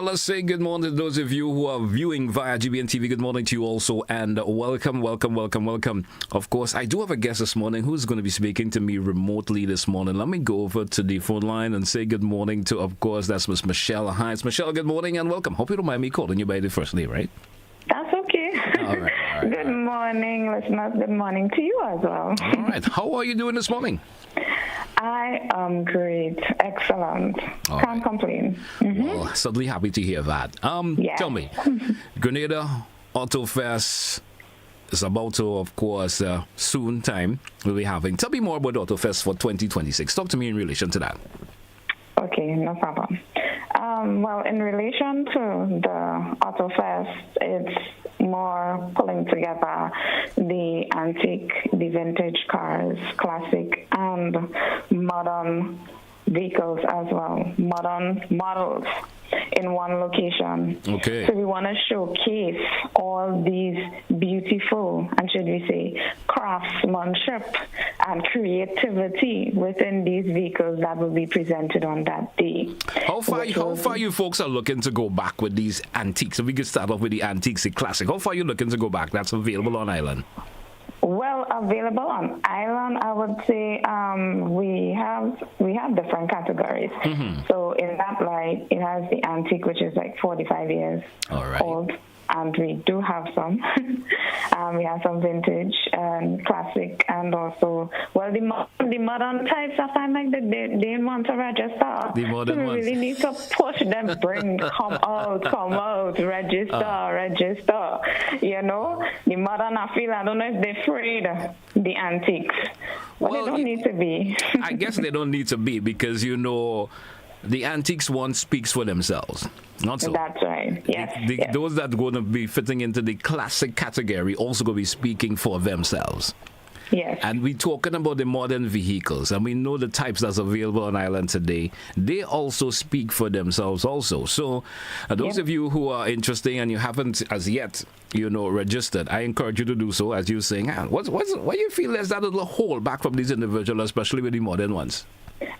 let's say good morning to those of you who are viewing via GBN TV. Good morning to you also, and welcome. Of course, I do have a guest this morning who's going to be speaking to me remotely this morning. Let me go over to the phone line and say good morning to, of course, that's Miss Michelle Hinds. Michelle, good morning and welcome. Hope you don't mind me calling you by the first name, right? That's okay. All right. Good morning, listeners. Good morning to you as well. All right. How are you doing this morning? I am great. Excellent. Can't complain. Well, certainly happy to hear that. Yes. Tell me, Grenada AUTOFEST is about to, of course, soon time we'll be having. Tell me more about AUTOFEST for 2026. Talk to me in relation to that. Okay, no problem. Well, in relation to the AUTOFEST, it's more pulling together the antique, the vintage cars, classic and modern vehicles as well, modern models in one location. Okay. So we want to showcase all these beautiful, and should we say, craftsmanship and creativity within these vehicles that will be presented on that day. How far you folks are looking to go back with these antiques? If we could start off with the antiques, the classic. How far are you looking to go back? That's available on island. Well, available on island, I would say we have different categories. So in that light, it has the antique, which is like 45 years old, and we do have some. We have some vintage and classic, and also, well, the modern types. I find like they want to register. The modern so we ones. really need to push them, come out, register. You know, the modern, I don't know if they're afraid the antiques. But they don't need to be. I guess they don't need to be because, you know, the antiques one speaks for themselves. Not so. That's right. Yes, Those that are going to be fitting into the classic category also going to be speaking for themselves. Yes. And we're talking about the modern vehicles, and we know the types that's available on island today. They also speak for themselves also. So those of you who are interested and you haven't as yet, registered, I encourage you to do so. As you're saying, what do you feel is that a little hold back from these individuals, especially with the modern ones?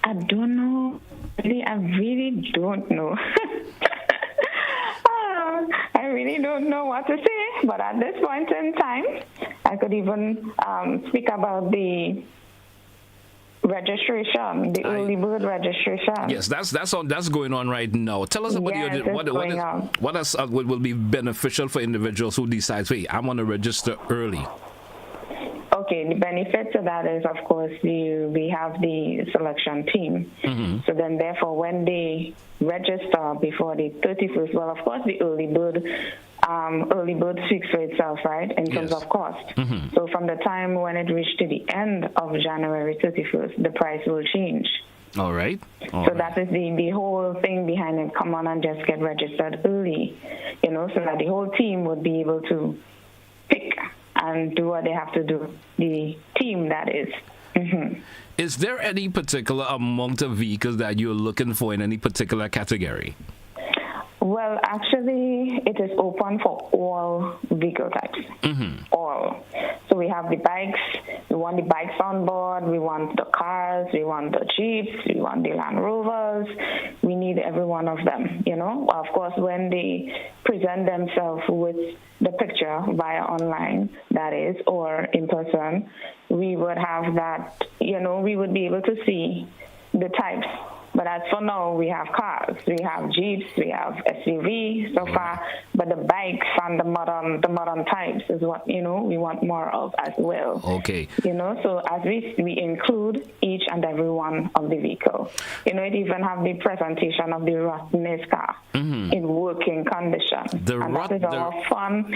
I don't know. I really don't know. I really don't know what to say, but at this point in time, I could even speak about the registration, the early bird registration. Yes, that's going on right now. Tell us about what will be beneficial for individuals who decide, hey, I want to register early. Okay, the benefit to that is, of course, we have the selection team. So then, therefore, when they register before the 31st, well, of course, the early bird speaks for itself, right, in terms of cost. So from the time when it reached to the end of January 31st, the price will change. All right. That is the whole thing behind it. Come on and just get registered early, so that the whole team would be able to pick and do what they have to do, the team that is. Is there any particular amount of vehicles that you're looking for in any particular category? Well, actually, it is open for all vehicle types. All. So we have the bikes. We want the bikes on board. We want the cars. We want the Jeeps. We want the Land Rovers. We need every one of them, Of course, when they present themselves with the picture via online, that is, or in person, we would have that, we would be able to see the types. But as for now, we have cars, we have Jeeps, we have SUV so far, but the bikes and the modern types is what, we want more of as well. Okay. So as we include each and every one of the vehicle. It even have the presentation of the rottenness car in working condition. That is our fun.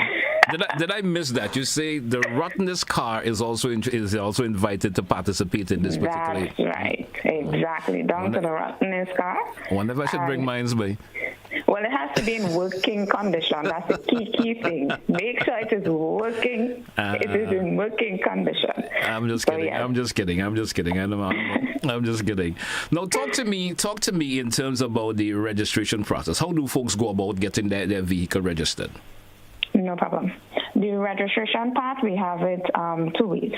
Did I miss that? You say the rottenness car is also invited to participate in this particular... That's right. Exactly. Down to the rottenness car. I wonder if I should bring mine by. Well, it has to be in working condition. That's the key thing. Make sure it is working. It is in working condition. I'm just kidding. Yes. I'm just kidding. I'm just kidding. Now, talk to me in terms about the registration process. How do folks go about getting their vehicle registered? No problem. The registration part, we have it 2 ways.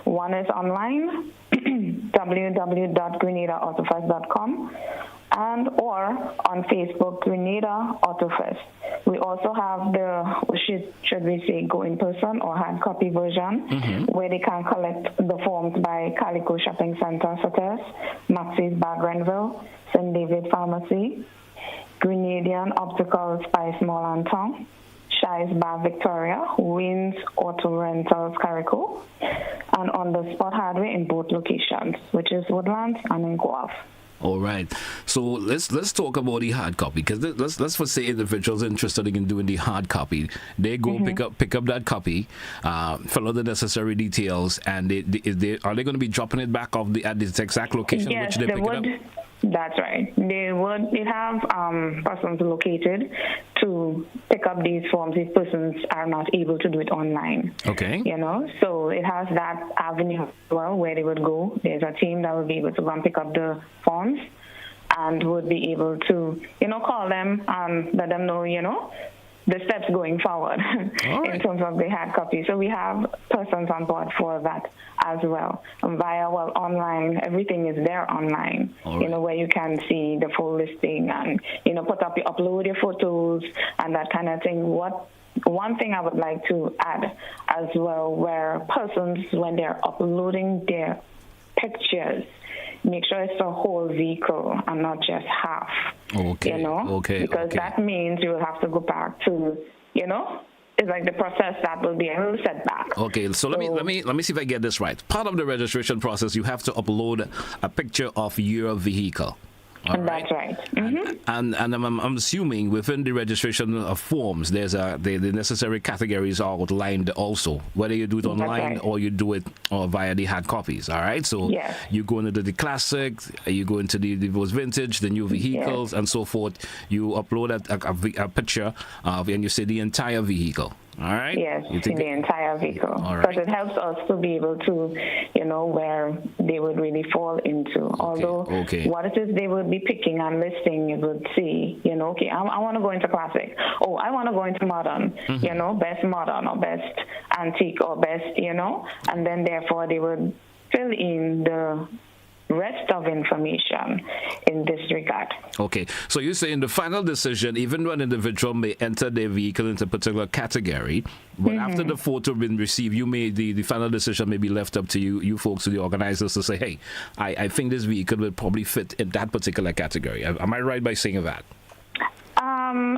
One is online, www.grenadaautofest.com, and or on Facebook, Grenada AUTOFEST. We also have should we say, go in person or hard copy version, where they can collect the forms by Calico Shopping Center, such as Maxis Bar Grenville, St. David Pharmacy, Grenadian Opticals by Small and Town, Shies Bar Victoria, Wins Auto Rentals Carico, and on the spot hardware in both locations, which is Woodlands and in Guelph. All right. So let's talk about the hard copy, because let's for say individuals interested in doing the hard copy, they go pick up that copy, fill out the necessary details, and are they going to be dropping it back off at the exact location yes, which they pick would. it up? That's right. They have persons located to pick up these forms if persons are not able to do it online. Okay. So it has that avenue as well where they would go. There's a team that will be able to go and pick up the forms and would be able to, call them and let them know, the steps going forward in terms of the hard copy. So we have persons on board for that as well. Online, everything is there online, where you can see the full listing and, upload your photos and that kind of thing. One thing I would like to add as well, where persons, when they're uploading their pictures, make sure it's the whole vehicle and not just half. Because that means you will have to go back to, it's like the process that will be a little setback. Okay, so let me see if I get this right. Part of the registration process, you have to upload a picture of your vehicle. That's right. And I'm assuming within the registration forms, there's the necessary categories are outlined also, whether you do it online or you do it via the hard copies. All right. So you go into the classic, you go into the most vintage, the new vehicles, and so forth. You upload a picture of, and you say the entire vehicle. All right. Yes, the entire vehicle. All right. Because it helps us to be able to, where they would really fall into. Although what it is they would be picking and listing, you would see, I want to go into classic. Oh, I want to go into modern, best modern or best antique or best, and then therefore they would fill in the rest of information in this regard. Okay, so you're saying the final decision, even when an individual may enter their vehicle into a particular category, but after the photo has been received, the final decision may be left up to you folks, to the organizers, to say, hey, I think this vehicle will probably fit in that particular category. Am I right by saying that?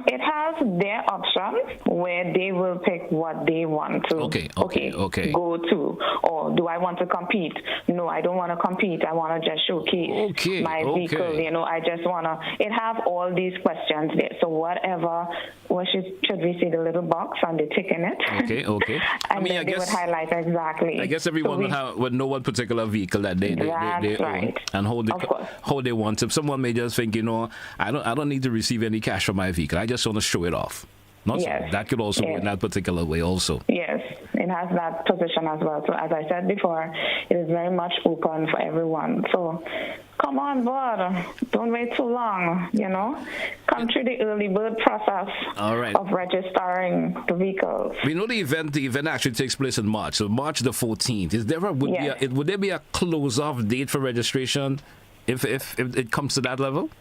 It has their option where they will pick what they want to go to. Or do I want to compete? No, I don't want to compete. I want to just showcase my vehicle. I just want to. It have all these questions there. So whatever, should we see the little box and they tick in it? Okay. And then they would highlight exactly. I guess everyone would know what particular vehicle that they own and how they want to. Someone may just think, I don't need to receive any cash from my vehicle. I just want to show it off. That could also be in that particular way also. Yes, it has that position as well. So as I said before, it is very much open for everyone. So come on board. Don't wait too long, Come through the early bird process of registering the vehicles. We know the event actually takes place in March. So March the 14th. Would there be a close-off date for registration if it comes to that level?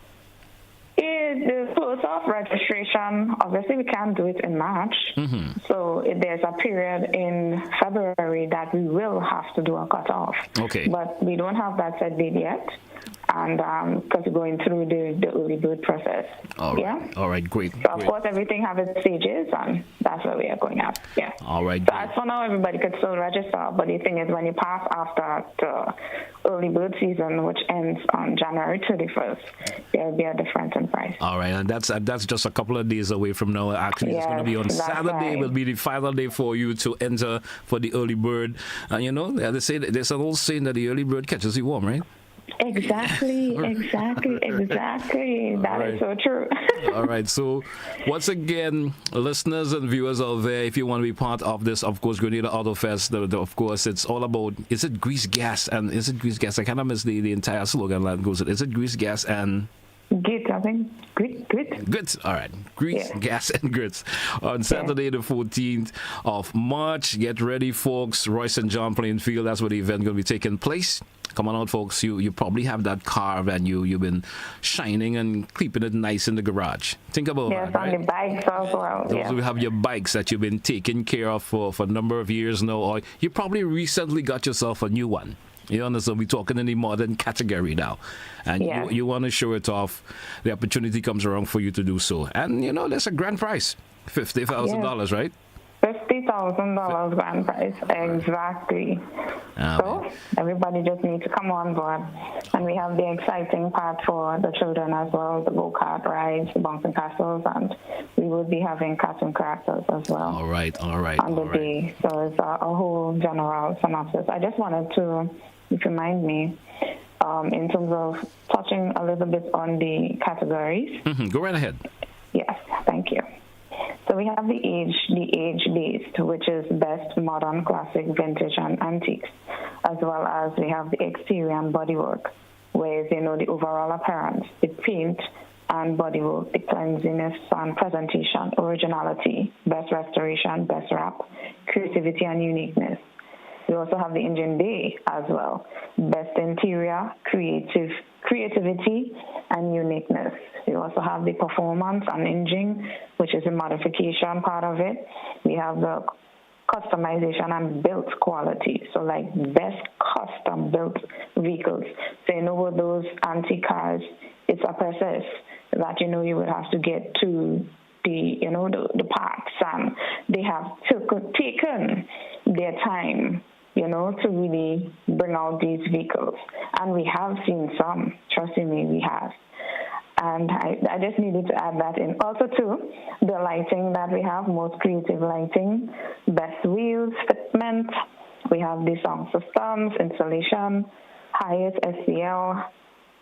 The close-off registration, obviously we can't do it in March. So there's a period in February that we will have to do a cutoff. Okay. But we don't have that set date yet. And because we're going through the early bird process. All right, great. So, of course, everything has its stages, and that's where we are going at. Yeah. All right. So, as for now, everybody could still register, but the thing is, when you pass after the early bird season, which ends on January 31st, there will be a difference in price. All right, and that's just a couple of days away from now. Actually, it's going to be on Saturday. Will be the final day for you to enter for the early bird. They say there's an old saying that the early bird catches you warm, right? Exactly. That is so true. All right. So, once again, listeners and viewers out there, if you want to be part of this, of course, Grenada AUTOFEST, of course, it's all about, is it grease, gas, and is it grease, gas? I kind of miss the entire slogan that goes, is it grease, gas, and... Grit, I think. Grit. Grits. All right. Grease, gas, and grits. On Saturday, the 14th of March. Get ready, folks. Roy St. John playing field. That's where the event going to be taking place. Come on out, folks. You probably have that car and you've been shining and keeping it nice in the garage. Think about that, right? Yes, on the bikes as well. Those who have your bikes that you've been taking care of for a number of years now, or you probably recently got yourself a new one. You understand? We're talking in the modern category now. And you want to show it off. The opportunity comes around for you to do so. And, there's a grand prize. $50,000, right? $50,000 grand prize, exactly. So everybody just needs to come on board, and we have the exciting part for the children as well, the go-kart rides, the bouncing castles, and we will be having cartoon characters as well. All right. On the day, so it's a whole general synopsis. I just wanted to remind me, in terms of touching a little bit on the categories. Go right ahead. Yes, thank you. So we have the age-based, which is best modern, classic, vintage, and antiques, as well as we have the exterior and bodywork, where the overall appearance, the paint and bodywork, the cleanliness and presentation, originality, best restoration, best wrap, creativity and uniqueness. We also have the engine bay as well, best interior, creativity, and uniqueness. We also have the performance and engine, which is the modification part of it. We have the customization and built quality, so like best custom built vehicles. So with those antique cars, it's a process that you would have to get to the parts, and they have taken their time to really bring out these vehicles. And we have seen some, trust me, we have. And I just needed to add that in. Also, too, the lighting that we have, most creative lighting, best wheels, fitment. We have the sound systems, installation, highest SCL,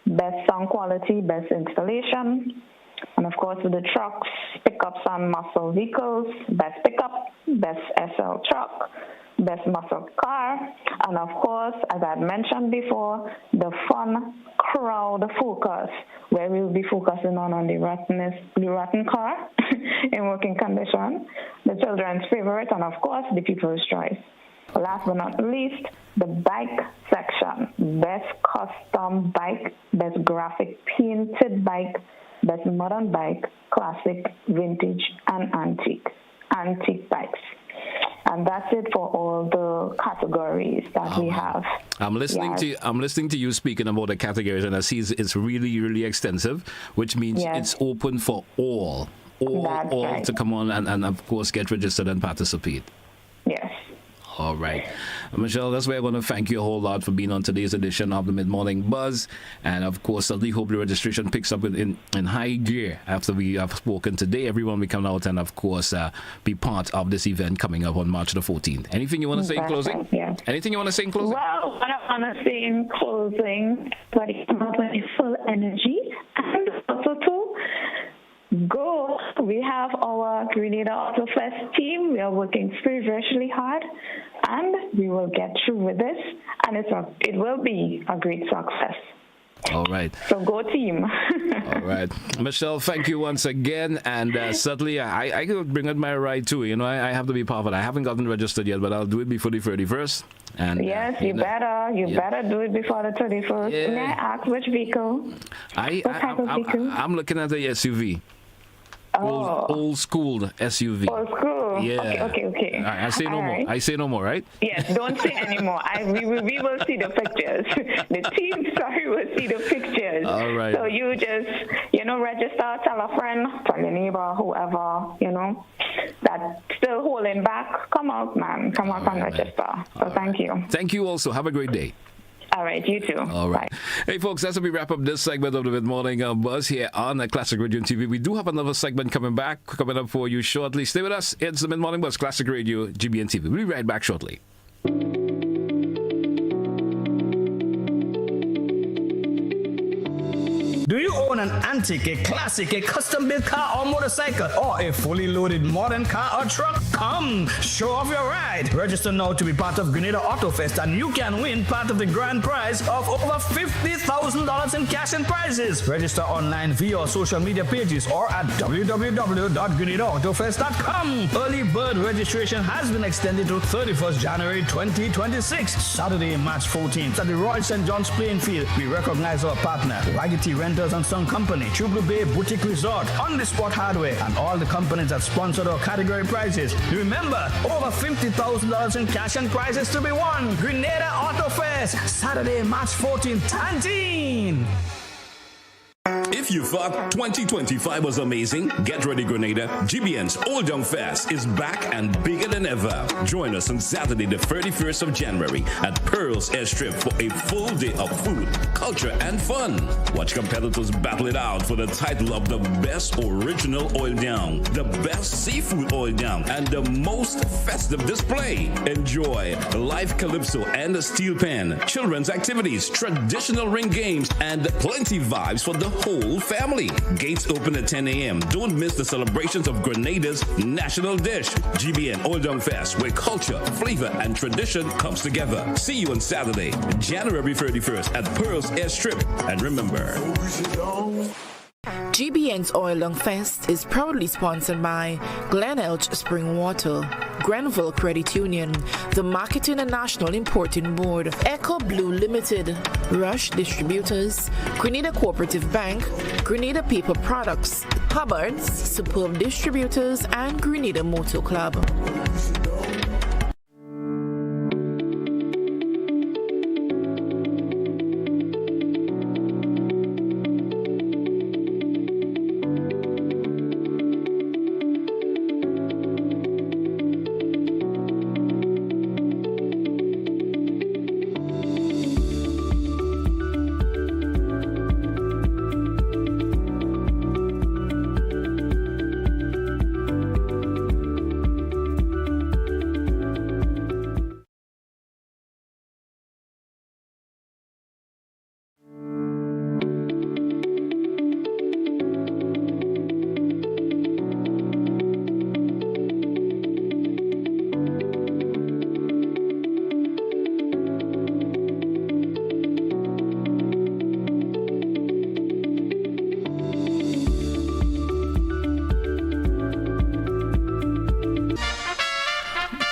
best sound quality, best installation. And, of course, with the trucks, pickups, and muscle vehicles, best pickup, best SL truck, best muscle car, and of course, as I mentioned before, the fun crowd focus, where we will be focusing on the rotten car in working condition, the children's favorite, and of course, the people's choice. Last but not least, the bike section, best custom bike, best graphic painted bike, best modern bike, classic, vintage, and antique bikes. And that's it for all the categories that we have. I'm listening to you speaking about the categories, and I see it's really, really extensive, which means it's open for all right, to come on and of course get registered and participate. Yes. All right. Michelle, that's why I want to thank you a whole lot for being on today's edition of the Mid-Morning Buzz. And, of course, I hope the registration picks up in high gear after we have spoken today. Everyone will come out and, of course, be part of this event coming up on March the 14th. Anything you want to say in closing? Yeah. Anything you want to say in closing? Well, what I want to say in closing, but come out with full energy. And also, too, go. We have our Grenada AUTOFEST team. We are working feverishly hard, and we will get through with this, and it will be a great success. All right. So go team. All right. Michelle, thank you once again. And certainly, I could bring out my ride too. I have to be part of it. I haven't gotten registered yet, but I'll do it before the 31st. And, yes, you better. You better do it before the 31st. Yeah. May I ask which vehicle? What type of vehicle? I'm looking at the SUV. Oh. Old school SUV. Old school. Yeah. Okay. I say no more. I say no more, right? Yes, don't say anymore. We will see the pictures. The team, will see the pictures. All right. So you just, register, tell a friend, tell your neighbor, whoever, that's still holding back. Come out, man. Come out and register. So thank you. Thank you also. Have a great day. All right, you too. All right. Bye. Hey, folks, that's how we wrap up this segment of the Mid-Morning Buzz here on Classic Radio and TV. We do have another segment coming up for you shortly. Stay with us. It's the Mid-Morning Buzz, Classic Radio, GBN TV. We'll be right back shortly. Do you own an antique, a classic, a custom-built car or motorcycle, or a fully loaded modern car or truck? Come, show off your ride. Register now to be part of Grenada AUTOFEST and you can win part of the grand prize of over $50,000 in cash and prizes. Register online via our social media pages or at www.grenadaautofest.com. Early bird registration has been extended to 31st January 2026, Saturday, March 14th at the Royal St. John's Playing Field. We recognize our partner, Wagity Renters and Son Company, True Bay Boutique Resort, On the Spot Hardware, and all the companies that sponsored our category prizes. Remember, over $50,000 in cash and prizes to be won. Grenada AUTOFEST, Saturday, March 14th, Tantin. If you thought 2025 was amazing, get ready, Grenada. GBN's Old Young Fest is back and bigger than ever. Join us on Saturday, the 31st of January at Pearl's Airstrip for a full day of food, culture, and fun. Watch competitors battle it out for the title of the best original oil down, the best seafood oil down, and the most festive display. Enjoy live calypso and a steel pan, children's activities, traditional ring games, and plenty vibes for the whole family. Gates open at 10 a.m. Don't miss the celebrations of Grenada's national dish, GBN Old Young Fest, where culture, flavor, and tradition comes together. See you on Saturday, January 31st at Pearl's Airstrip. And remember, GBN's Oil Long Fest is proudly sponsored by Glen Spring Water, Grenville Credit Union, the Marketing and National Importing Board, Echo Blue Limited, Rush Distributors, Grenada Cooperative Bank, Grenada Paper Products, Hubbard's, Superb Distributors, and Grenada Motor Club.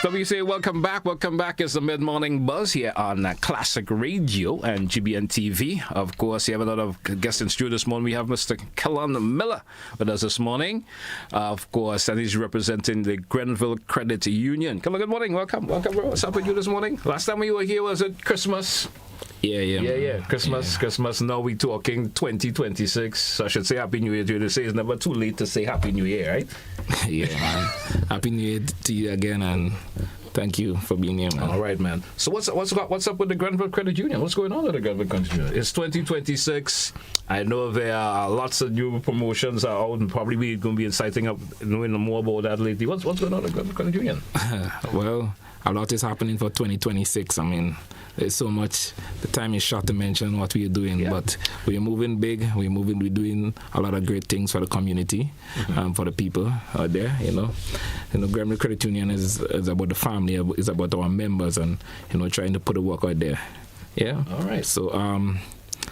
So we say welcome back. Welcome back. It's the mid-morning buzz here on Classic Radio and GBN TV. Of course, you have another guest in studio this morning. We have Mr. Kellon Miller with us this morning. Of course, and he's representing the Grenville Credit Union. Kellon, good morning. Welcome. Welcome, bro. What's up with you this morning? Last time we were here was at Christmas. Yeah. Christmas. Now we talking 2026. So I should say Happy New Year to you. They say it's never too late to say Happy New Year, right? Yeah, man. Happy New Year to you again, and thank you for being here, man. All right, man. So what's up with the Grenville Credit Union? What's going on with the Grenville Credit Union? It's 2026. I know there are lots of new promotions are out, and probably we're going to be inciting up knowing more about that lately. What's going on with the Grenville Credit Union? Well, a lot is happening for 2026. I mean, there's so much. The time is short to mention what we're doing, but we're moving big. We're doing a lot of great things for the community, for the people out there. You know, Grenville Credit Union is about the family. It's about our members, and trying to put the work out there. Yeah. All right. So,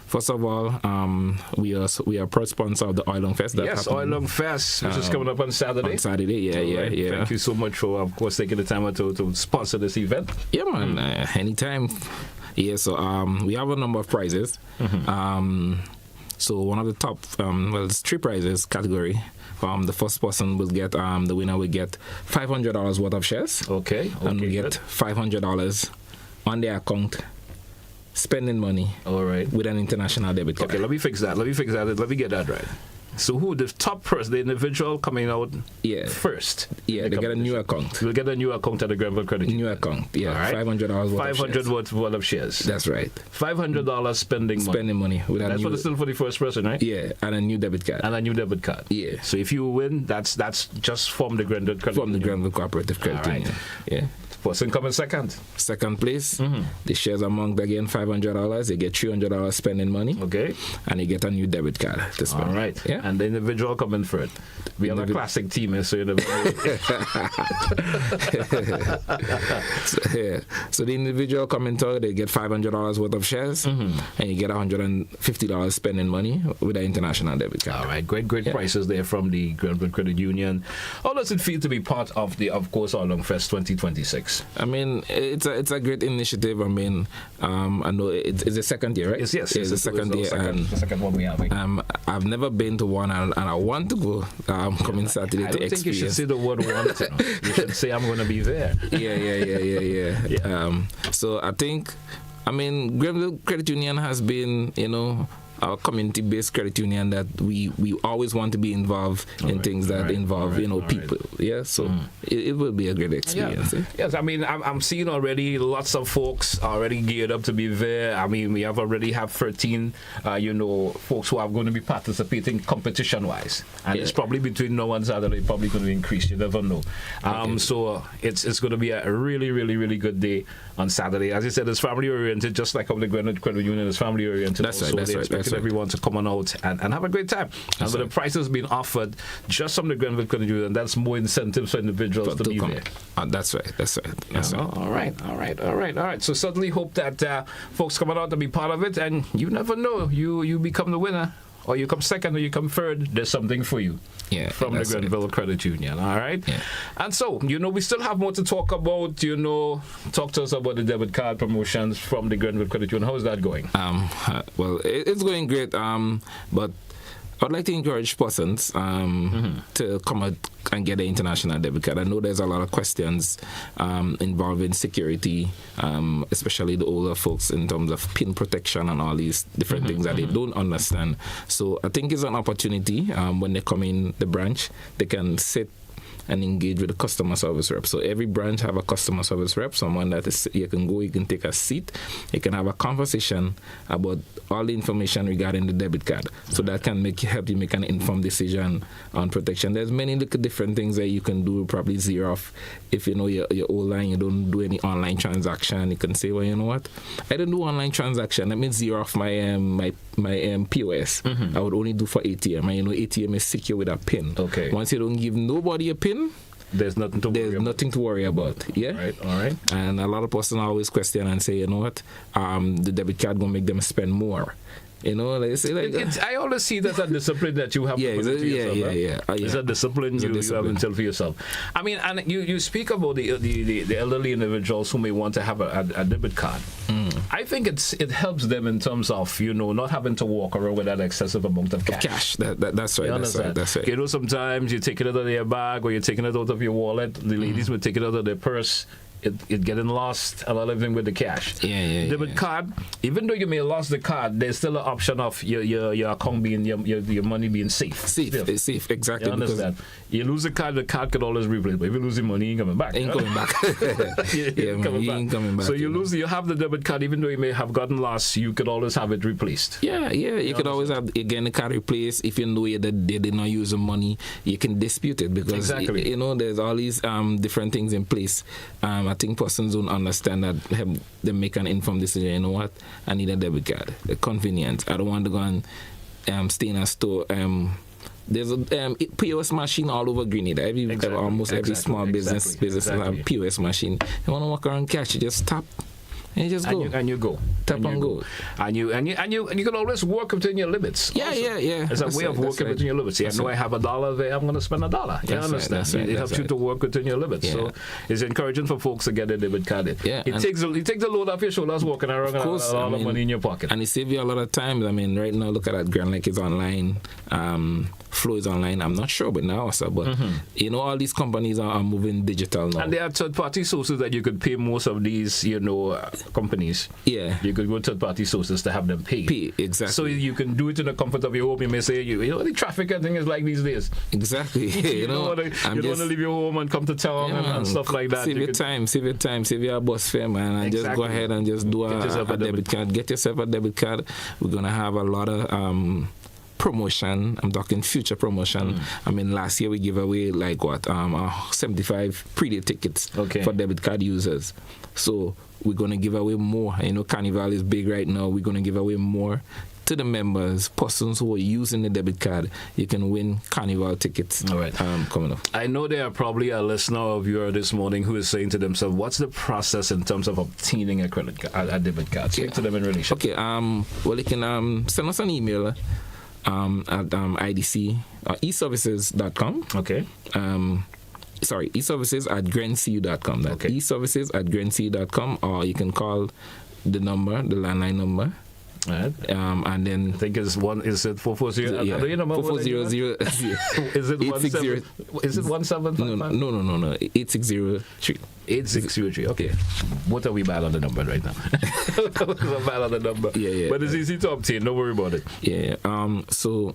first of all, we are proud sponsor of the Oil Long Fest. Oil Long Fest, which is coming up on Saturday. On Saturday, yeah. Thank you so much for, of course, taking the time to sponsor this event. Yeah, man. Anytime. Yeah, so we have a number of prizes. So one of the top, there's 3 prizes category. The first person will get, the winner will get $500 worth of shares. Okay. And we get $500 on their account. Spending money, all right, with an international debit card. Okay, let me fix that. Let me get that right. So who the top person, the individual coming out first? Yeah, they get a new account. We'll get a new account at the Grenville Credit Union. New account, yeah. Right. $500 worth of shares. That's right. $500 spending money. With that's still for the first person, right? Yeah, and a new debit card. Yeah. So if you win, that's just from the Grenville Credit Union. From the Grenville Cooperative Credit Union. Yeah. person coming second? Second place, the shares amount again $500. You get $300 spending money. Okay. And you get a new debit card to spend. All right. Yeah. And the individual coming third. We are a classic team, so you never know. So the individual coming third, they get $500 worth of shares, and you get $150 spending money with an international debit card. All right. Great prices there from the Grenville Credit Union. How does it feel to be part of the, of course, AUTOFEST 2026? I mean, it's a great initiative. I mean, I know it's the second year, right? Yes. It's the second year. The second one we have. I've never been to one, and I want to go coming Saturday to experience. I don't think you should say the word want. You should say I'm going to be there. Yeah. So I think, I mean, Grenville Credit Union has been, our community-based credit union that we always want to be involved in things that involve people. Yeah, so it will be a great experience. Yeah. Yes, I mean I'm seeing already lots of folks already geared up to be there. I mean we already have 13 folks who are going to be participating competition-wise, and it's probably between now and Saturday probably going to increase. You never know. So it's going to be a really, really, really good day on Saturday. As I said, it's family oriented, just like how the Grenville Credit Union is family oriented. That's right. Everyone to come on out and have a great time. And with the prices being offered just from the Grenville Credit Union, that's more incentives for individuals to be there. That's right. All right. So certainly hope that folks coming out to be part of it, and you never know, you become the winner, or you come second, or you come third. There's something for you. Yeah, from the Grenville Credit Union. All right. Yeah. And so, we still have more to talk about. Talk to us about the debit card promotions from the Grenville Credit Union. How is that going? Well, it's going great. But I'd like to encourage persons to come out and get an international debit card. I know there's a lot of questions involving security, especially the older folks in terms of PIN protection and all these different things that they don't understand. So I think it's an opportunity when they come in the branch, they can sit and engage with the customer service rep. So every branch have a customer service rep, someone that is, you can go, you can take a seat, you can have a conversation about all the information regarding the debit card. So that can help you make an informed decision on protection. There's many different things that you can do, probably zero off. If you're old line, you don't do any online transaction, you can say, well, you know what, I don't do online transaction. That means zero off my POS. I would only do for ATM. And ATM is secure with a PIN. Okay. Once you don't give nobody a PIN, there's nothing to worry about. Yeah. All right. And a lot of persons always question and say, you know what, the debit card gonna make them spend more. They say I always see that as a discipline that you have to put into yourself. It's a discipline you have to tell for yourself. I mean, and you speak about the elderly individuals who may want to have a debit card. I think it helps them in terms of not having to walk around with that excessive amount of cash. That's right. That's right. Sometimes you take it out of your bag or you're taking it out of your wallet. The ladies would take it out of their purse. It getting lost, a lot of them with the cash. Debit card, even though you may have lost the card, there's still an option of your account being your money being safe. Safe, exactly. You understand? You lose the card could always replace. But if you lose the money, you ain't coming back. Ain't coming back. So you have the debit card, even though you may have gotten lost, you could always have it replaced. You could always have the card replaced. If you know that they did not use the money, you can dispute it because there's all these different things in place. I think persons don't understand that they make an informed decision. You know what? I need a debit card. The convenience. I don't want to go and stay in a store. There's a POS machine all over Grenada. Every small business have a POS machine. You want to walk around cash, you just tap. And you just go. And you go. Tap and go. And you can always work within your limits. Yeah. It's a way of working within your limits. I know I have $1 there, I'm going to spend $1. You understand? It helps you to work within your limits. So it's encouraging for folks to get a debit card. It takes the load off your shoulders walking around and a lot of money in your pocket. And it saves you a lot of time. I mean, right now, look at that. Glen is online. Flow is online. I'm not sure, but now also. But all these companies are moving digital now. And there are third-party sources that you could pay most of these, companies. You could go to third-party sources to have them pay. Exactly. So you can do it in the comfort of your home. You may say, the traffic thing is like these days. Exactly. you don't want to leave your home and come to town and stuff like that. Save your time, save your bus fare, man, and just go ahead and just do a debit card. Get yourself a debit card. We're gonna have a lot of promotion. I'm talking future promotion. I mean, last year we gave away 75 pre-day tickets for debit card users. So we're going to give away more. Carnival is big right now. We're going to give away more to the members, persons who are using the debit card. You can win Carnival tickets. All right. Coming up. I know there are probably a listener of yours this morning who is saying to themselves, what's the process in terms of obtaining a credit card, a debit card? Speak to them in relation. Okay. Well, you can send us an email at IDC, eservices.com. Okay. eservices@grencu.com. That's eservices@grencu.com, or you can call the landline number. Right. And then I think it's 440. Yeah. 4400. Is it 17? Is it 1755? No. 8603. 8603. Okay. What are we bad on the number right now? We're bad on the number. Yeah. But it's easy to obtain. Don't worry about it. Yeah. So,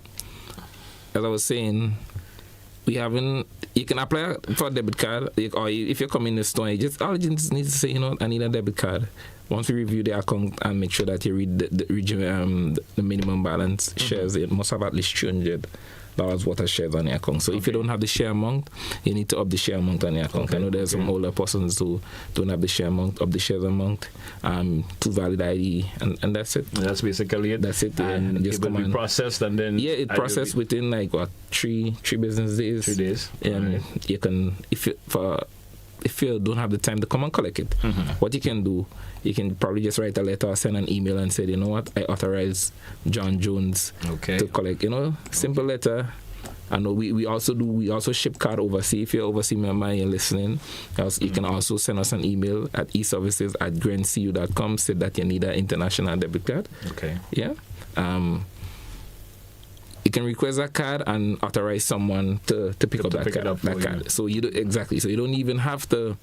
as I was saying, you can apply for a debit card, or if you're coming in the store, all you just need to say, I need a debit card. Once we review the account and make sure that you read the minimum balance shares, it must have at least $300 worth of shares on the account. So if you don't have the share amount, you need to up the share amount on the account. I know there's some older persons who don't have the share amount, up the shares amount, to valid ID, and that's it. That's basically it. That's it. And just it will be processed, and then it processed within 3 business days. 3 days. And you can, if you don't have the time to come and collect it, what you can do, you can probably just write a letter or send an email and say, you know what, I authorize John Jones to collect. Simple letter. I know we also ship card overseas. If you're overseas member and you're listening, you can also send us an email at eservices@grencu.com. Say that you need an international debit card. Okay. Yeah. You can request that card and authorize someone to pick up that card. So you don't even have to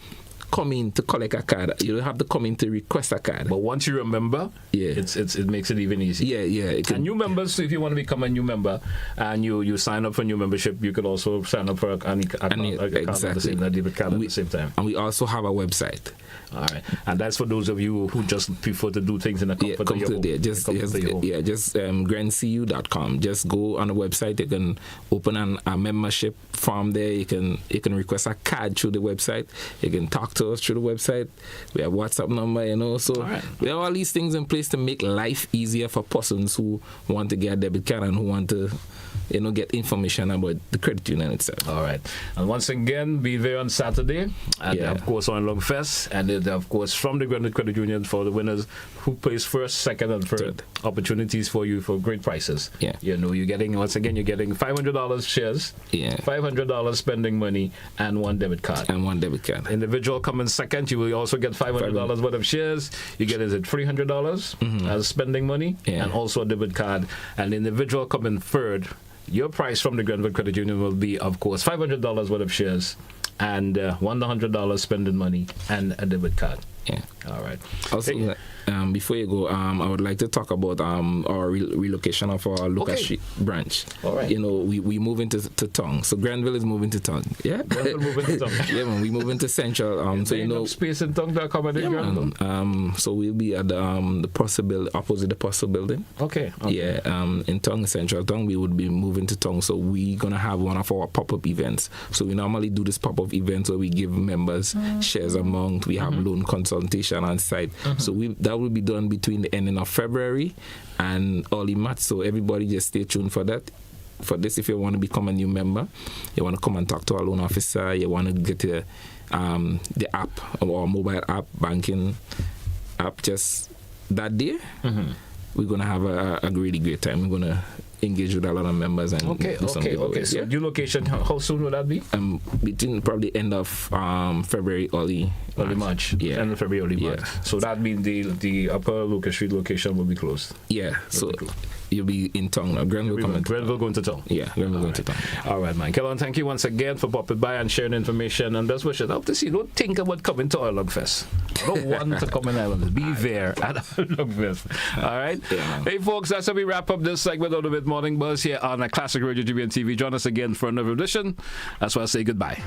come in to collect a card. You don't have to come in to request a card. But once you remember, it makes it even easier. Yeah. And new members, so if you want to become a new member and you sign up for new membership, you could also sign up for a card at the same time. And we also have a website. All right, and that's for those of you who just prefer to do things in the comfort of your home. Just grencu.com. Just go on the website. You can open a membership form there. You can request a card through the website. You can talk to us through the website. We have WhatsApp number, So we have all these things in place to make life easier for persons who want to get a debit card and who want to get information about the credit union itself. All right. And once again, be there on Saturday. And of course on AUTOFEST. And of course from the Grenville Credit Union for the winners who place first, second, and third. Opportunities for you for great prices. Yeah. You're getting $500 shares, $500 spending money, and one debit card. Individual coming second, you will also get $500 worth of shares. You get $300 as spending money, and also a debit card. And individual coming third, your price from the Grenville Credit Union will be, of course, $500 worth of shares and $100 spending money and a debit card. Yeah. All right. Also, before you go, I would like to talk about our relocation of our Lucas Street branch. All right. We move into Tongue. So Grenville is moving to Tongue. Yeah. Grenville moving to Tongue. Yeah, man. We move into Central. So enough space in Tongue to accommodate Grenville. So we'll be at the opposite the Postal building. Okay. Yeah. In Tongue, Central Tongue, we would be moving to Tongue. So we're gonna have one of our pop-up events. So we normally do this pop-up event where we give members shares amount. We have loan consultation on site. So that will be done between the ending of February and early March. So everybody just stay tuned for that. For this, if you want to become a new member, you want to come and talk to our loan officer, you want to get the app or mobile app, banking app, just that day, we're going to have a really great time. We're going to engage with a lot of members and do some giveaways. So new location, how soon will that be? Between probably end of February, early March. Yeah. End of February, early March. So that means the upper Lucas Street location will be closed. Yeah. So you'll be in Tongue now. Grenville going to Tongue. Yeah, Grenville going to Tongue. All right, man. Kellon, thank you once again for popping by and sharing information and best wishes. Out to see, don't think about coming to AUTOFEST. Don't want to come in Island. Be there at AUTOFEST. All right? Yeah, hey, folks, that's how we wrap up this segment of the Mid Morning Buzz here on a Classic Radio GBN TV. Join us again for another edition. That's why I say goodbye.